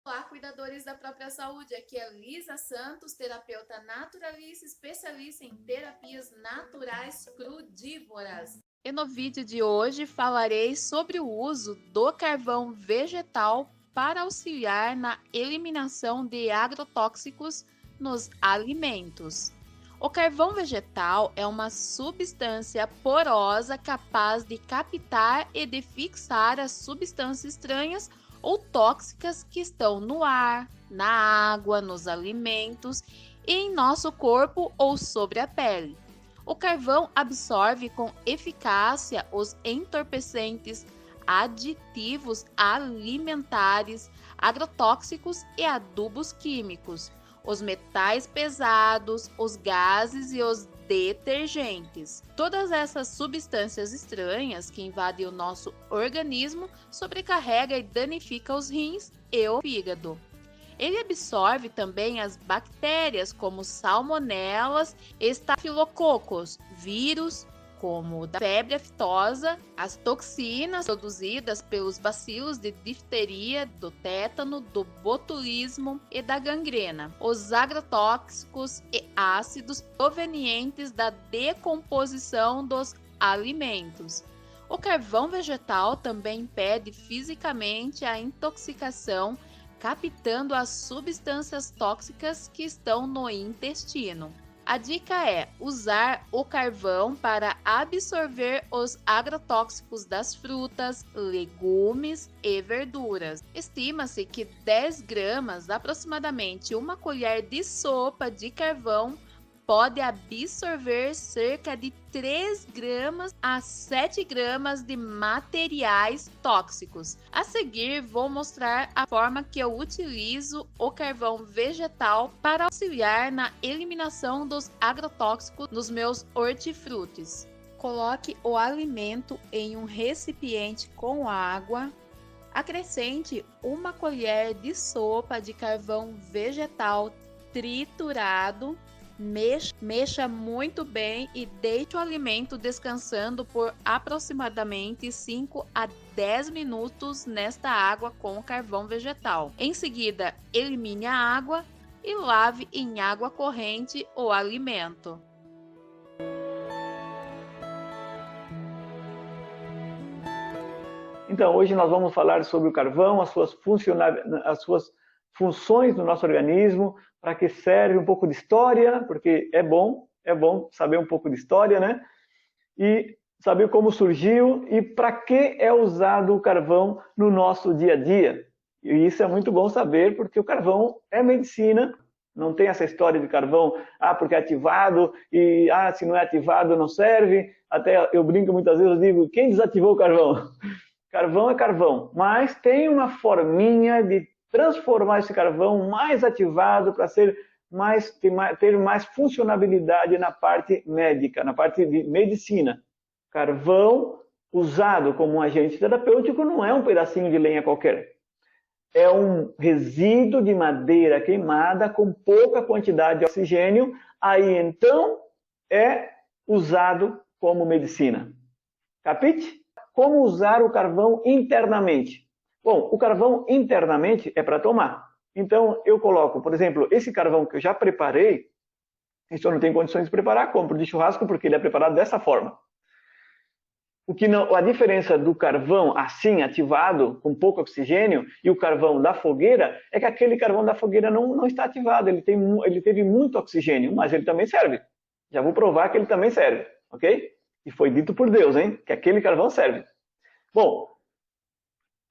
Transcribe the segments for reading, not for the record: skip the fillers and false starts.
Olá, cuidadores da própria saúde. Aqui é Lisa Santos, terapeuta naturalista, especialista em terapias naturais crudívoras. E no vídeo de hoje falarei sobre o uso do carvão vegetal para auxiliar na eliminação de agrotóxicos nos alimentos. O carvão vegetal é uma substância porosa capaz de captar e de fixar as substâncias estranhas ou tóxicas que estão no ar, na água, nos alimentos e em nosso corpo ou sobre a pele. O carvão absorve com eficácia os entorpecentes, aditivos alimentares, agrotóxicos e adubos químicos, os metais pesados, os gases e os detergentes. Todas essas substâncias estranhas que invadem o nosso organismo sobrecarrega e danifica os rins e o fígado. Ele absorve também as bactérias como salmonelas, estafilococos, vírus como da febre aftosa, as toxinas produzidas pelos bacilos de difteria, do tétano, do botulismo e da gangrena, os agrotóxicos e ácidos provenientes da decomposição dos alimentos. O carvão vegetal também impede fisicamente a intoxicação, captando as substâncias tóxicas que estão no intestino. A dica é usar o carvão para absorver os agrotóxicos das frutas, legumes e verduras. Estima-se que 10 gramas, aproximadamente uma colher de sopa de carvão, pode absorver cerca de 3 gramas a 7 gramas de materiais tóxicos. A seguir, vou mostrar a forma que eu utilizo o carvão vegetal para auxiliar na eliminação dos agrotóxicos nos meus hortifrutis. Coloque o alimento em um recipiente com água. Acrescente uma colher de sopa de carvão vegetal triturado. Mexa muito bem e deixe o alimento descansando por aproximadamente 5 a 10 minutos nesta água com o carvão vegetal. Em seguida, elimine a água e lave em água corrente o alimento. Então, hoje nós vamos falar sobre o carvão, as suas funções no nosso organismo, para que serve um pouco de história, porque é bom saber um pouco de história, né? E saber como surgiu e para que é usado o carvão no nosso dia a dia. E isso é muito bom saber, porque o carvão é medicina, não tem essa história de carvão, porque é ativado, e se não é ativado não serve. Até eu brinco muitas vezes, eu digo, quem desativou o carvão? Carvão é carvão, mas tem uma forminha de transformar esse carvão mais ativado para ter mais funcionalidade na parte médica, na parte de medicina. Carvão usado como um agente terapêutico não é um pedacinho de lenha qualquer. É um resíduo de madeira queimada com pouca quantidade de oxigênio, aí então é usado como medicina. Capite? Como usar o carvão internamente? Bom, o carvão internamente é para tomar. Então, eu coloco, por exemplo, esse carvão que eu já preparei, isso eu não tenho condições de preparar, compro de churrasco porque ele é preparado dessa forma. A diferença do carvão assim, ativado, com pouco oxigênio, e o carvão da fogueira, é que aquele carvão da fogueira não está ativado, ele teve muito oxigênio, mas ele também serve. Já vou provar que ele também serve, ok? E foi dito por Deus, hein? Que aquele carvão serve. Bom,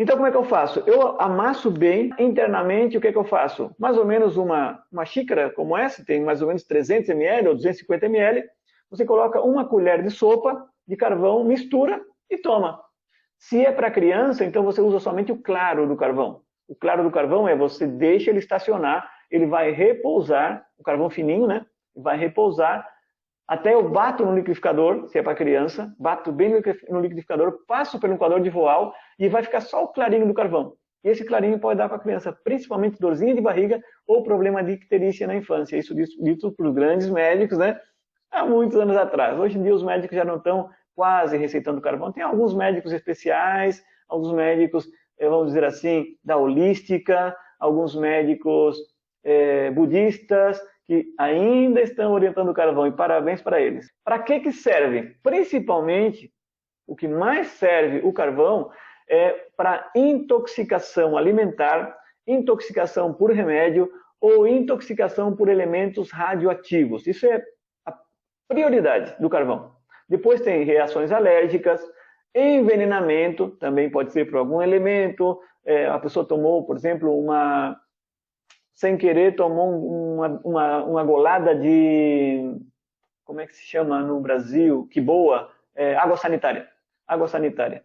então como é que eu faço? Eu amasso bem internamente, o que é que eu faço? Mais ou menos uma xícara como essa, tem mais ou menos 300 ml ou 250 ml. Você coloca uma colher de sopa de carvão, mistura e toma. Se é para criança, então você usa somente o claro do carvão. O claro do carvão você deixa ele estacionar, ele vai repousar, o carvão fininho, né? Vai repousar. Até eu bato no liquidificador, se é para criança, bato bem no liquidificador, passo pelo coador de voal e vai ficar só o clarinho do carvão. E esse clarinho pode dar para a criança principalmente dorzinha de barriga ou problema de icterícia na infância. Isso dito por grandes médicos, né? Há muitos anos atrás. Hoje em dia os médicos já não estão quase receitando carvão. Tem alguns médicos especiais, alguns médicos, vamos dizer assim, da holística, alguns médicos budistas que ainda estão orientando o carvão, e parabéns para eles. Para que serve? Principalmente, o que mais serve o carvão é para intoxicação alimentar, intoxicação por remédio ou intoxicação por elementos radioativos. Isso é a prioridade do carvão. Depois tem reações alérgicas, envenenamento, também pode ser por algum elemento. A pessoa tomou, por exemplo, sem querer tomou uma golada de, como é que se chama no Brasil? Que boa! Água sanitária. Água sanitária.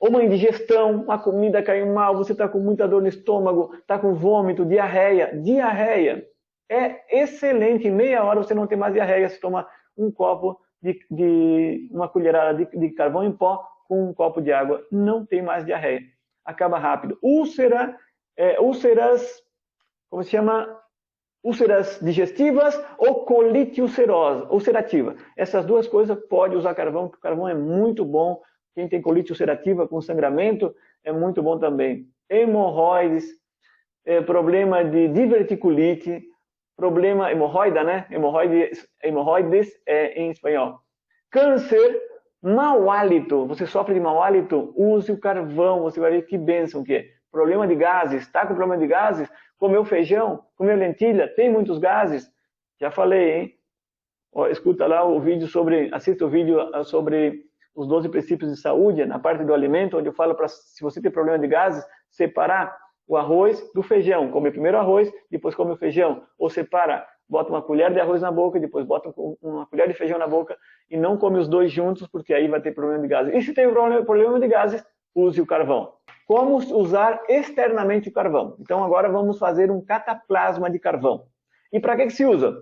Ou uma indigestão, uma comida caiu mal, você está com muita dor no estômago, está com vômito, diarreia. Diarreia é excelente. Em meia hora você não tem mais diarreia. Você toma um copo uma colherada de carvão em pó com um copo de água. Não tem mais diarreia. Acaba rápido. Úlceras, como se chama? Úlceras digestivas ou colite ulcerativa. Essas duas coisas pode usar carvão, porque o carvão é muito bom. Quem tem colite ulcerativa com sangramento é muito bom também. Hemorroides, problema de diverticulite, problema hemorroida, né? Hemorroides em espanhol. Câncer, mau hálito. Você sofre de mau hálito? Use o carvão, você vai ver que bênção que é. Problema de gases, está com problema de gases? Comeu feijão, comeu lentilha, tem muitos gases? Já falei, hein? Escuta lá o vídeo assista o vídeo sobre os 12 princípios de saúde, na parte do alimento, onde eu falo para, se você tem problema de gases, separar o arroz do feijão. Come primeiro o arroz, depois come o feijão. Ou separa, bota uma colher de arroz na boca, depois bota uma colher de feijão na boca, e não come os dois juntos, porque aí vai ter problema de gases. E se tem problema de gases, use o carvão. Como usar externamente o carvão? Então agora vamos fazer um cataplasma de carvão. E para que se usa?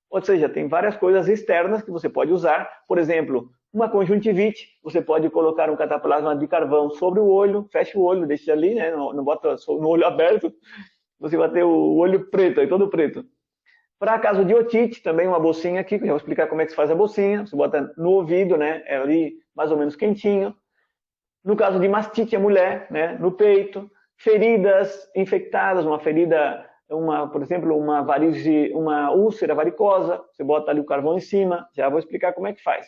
Ou seja, tem várias coisas externas que você pode usar. Por exemplo, uma conjuntivite, você pode colocar um cataplasma de carvão sobre o olho, fecha o olho, deixa ali, né? Não bota no olho aberto, você vai ter o olho preto, aí todo preto. Para caso de otite, também uma bolsinha aqui, que eu já vou explicar como é que se faz a bolsinha. Você bota no ouvido, né? É ali mais ou menos quentinho. No caso de mastite, a mulher, né? No peito. Feridas infectadas, uma ferida, por exemplo, uma úlcera varicosa, você bota ali o carvão em cima, já vou explicar como é que faz.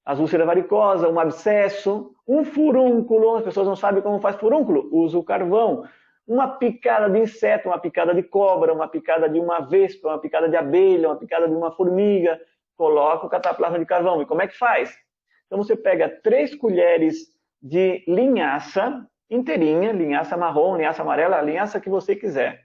As úlceras varicosas, um abscesso, um furúnculo, as pessoas não sabem como faz furúnculo, usa o carvão. Uma picada de inseto, uma picada de cobra, uma picada de uma vespa, uma picada de abelha, uma picada de uma formiga, coloca o cataplasma de carvão. E como é que faz? Então você pega 3 colheres de linhaça inteirinha, linhaça marrom, linhaça amarela, a linhaça que você quiser.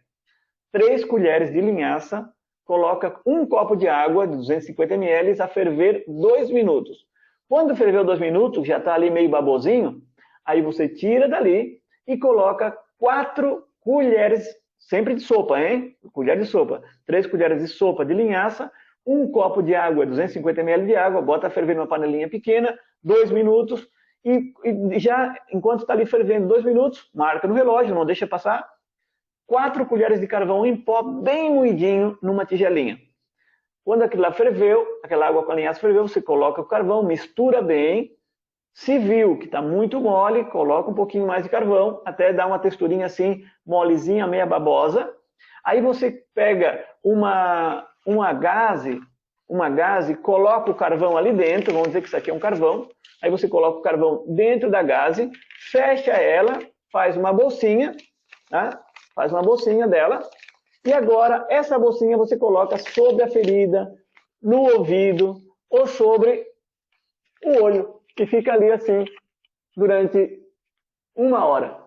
3 colheres de linhaça, coloca um copo de água de 250 ml a ferver 2 minutos. Quando ferveu 2 minutos, já está ali meio babosinho, aí você tira dali e coloca 4 colheres, sempre de sopa, hein? Colher de sopa. 3 colheres de sopa de linhaça, um copo de água, 250 ml de água, bota a ferver numa panelinha pequena, 2 minutos, e já, enquanto está ali fervendo 2 minutos, marca no relógio, não deixa passar, 4 colheres de carvão em pó, bem moidinho, numa tigelinha. Quando aquilo lá ferveu, aquela água com a linhaça ferveu, você coloca o carvão, mistura bem. Se viu que está muito mole, coloca um pouquinho mais de carvão, até dar uma texturinha assim, molezinha, meia babosa. Aí você pega uma gaze, coloca o carvão ali dentro, vamos dizer que isso aqui é um carvão. Aí você coloca o carvão dentro da gaze, fecha ela, faz uma bolsinha, tá? Faz uma bolsinha dela. E agora, essa bolsinha você coloca sobre a ferida, no ouvido ou sobre o olho, que fica ali assim durante 1 hora.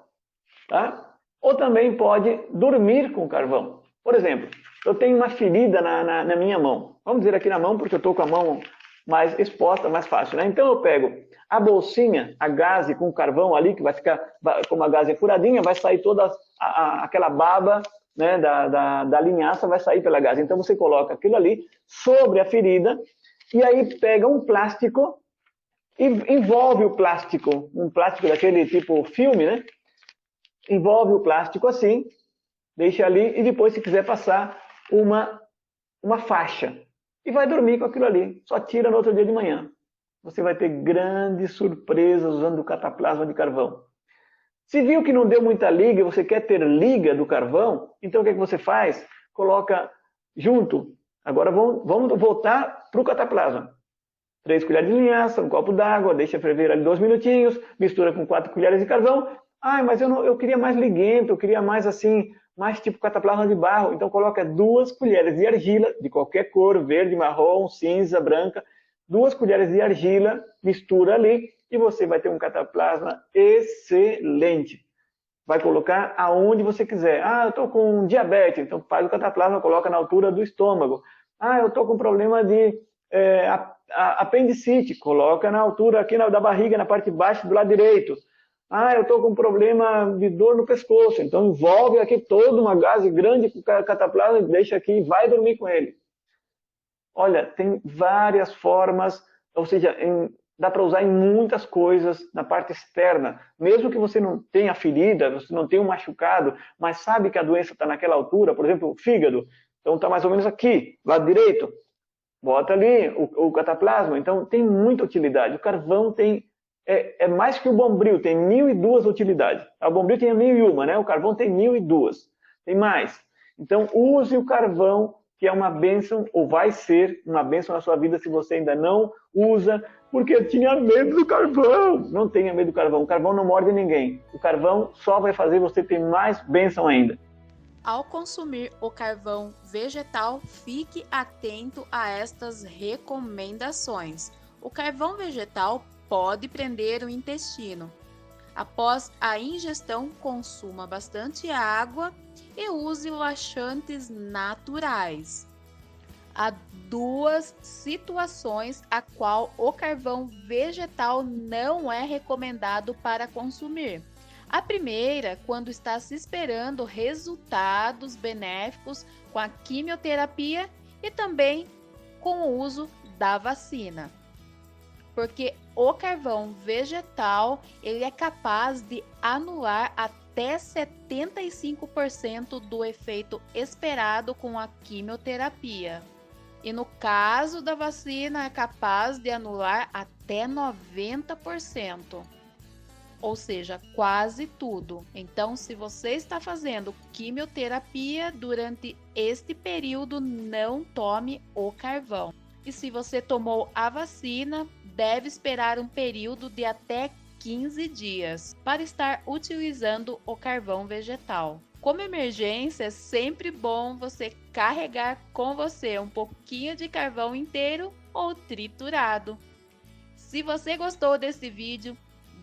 Tá? Ou também pode dormir com carvão. Por exemplo, eu tenho uma ferida na minha mão. Vamos dizer aqui na mão, porque eu estou com a mão mais exposta, mais fácil. Né? Então eu pego a bolsinha, a gaze com o carvão ali, que vai ficar, como a gaze é furadinha, vai sair toda aquela baba, né, da linhaça, vai sair pela gaze. Então você coloca aquilo ali sobre a ferida e aí pega um plástico e envolve o plástico, um plástico daquele tipo filme, né? Envolve o plástico assim, deixa ali e depois, se quiser passar, uma faixa. E vai dormir com aquilo ali. Só tira no outro dia de manhã. Você vai ter grandes surpresas usando o cataplasma de carvão. Se viu que não deu muita liga e você quer ter liga do carvão, então o que é que você faz? Coloca junto. Agora vamos voltar para o cataplasma. 3 colheres de linhaça, um copo d'água, deixa ferver ali 2 minutinhos, mistura com 4 colheres de carvão. Ah, mas eu queria mais liguento, eu queria mais assim, mais tipo cataplasma de barro. Então coloca 2 colheres de argila, de qualquer cor, verde, marrom, cinza, branca. 2 colheres de argila, mistura ali e você vai ter um cataplasma excelente. Vai colocar aonde você quiser. Ah, eu estou com diabetes, então faz o cataplasma, coloca na altura do estômago. Ah, eu estou com problema de apendicite, coloca na altura aqui da barriga, na parte de baixo do lado direito. Ah, eu estou com problema de dor no pescoço, então envolve aqui toda uma gaze grande com o cataplasma, deixa aqui e vai dormir com ele. Olha, tem várias formas, ou seja, dá para usar em muitas coisas na parte externa. Mesmo que você não tenha ferida, você não tenha um machucado, mas sabe que a doença está naquela altura, por exemplo, o fígado, então está mais ou menos aqui, lado direito. Bota ali o cataplasma, então tem muita utilidade. O carvão é mais que o bombril, tem 1.002 utilidades. O bombril tem 1.001, né? O carvão tem 1.002. Tem mais. Então use o carvão, que é uma bênção, ou vai ser uma bênção na sua vida se você ainda não usa, porque eu tinha medo do carvão. Não tenha medo do carvão. O carvão não morde ninguém. O carvão só vai fazer você ter mais bênção ainda. Ao consumir o carvão vegetal, fique atento a estas recomendações. O carvão vegetal pode prender o intestino. Após a ingestão, consuma bastante água e use laxantes naturais. Há 2 situações a qual o carvão vegetal não é recomendado para consumir. A primeira, quando está se esperando resultados benéficos com a quimioterapia e também com o uso da vacina. Porque o carvão vegetal, ele é capaz de anular até 75% do efeito esperado com a quimioterapia. E no caso da vacina, é capaz de anular até 90%. Ou seja, quase tudo. Então, se você está fazendo quimioterapia durante este período, não tome o carvão. E se você tomou a vacina, deve esperar um período de até 15 dias para estar utilizando o carvão vegetal. Como emergência, é sempre bom você carregar com você um pouquinho de carvão inteiro ou triturado. Se você gostou desse vídeo,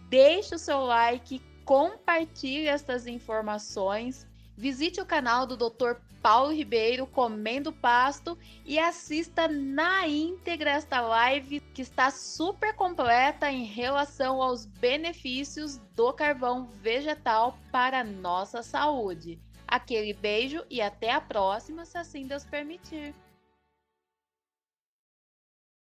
deixe o seu like, compartilhe estas informações, visite o canal do Dr. Paulo Ribeiro Comendo Pasto e assista na íntegra esta live que está super completa em relação aos benefícios do carvão vegetal para a nossa saúde. Aquele beijo e até a próxima, se assim Deus permitir.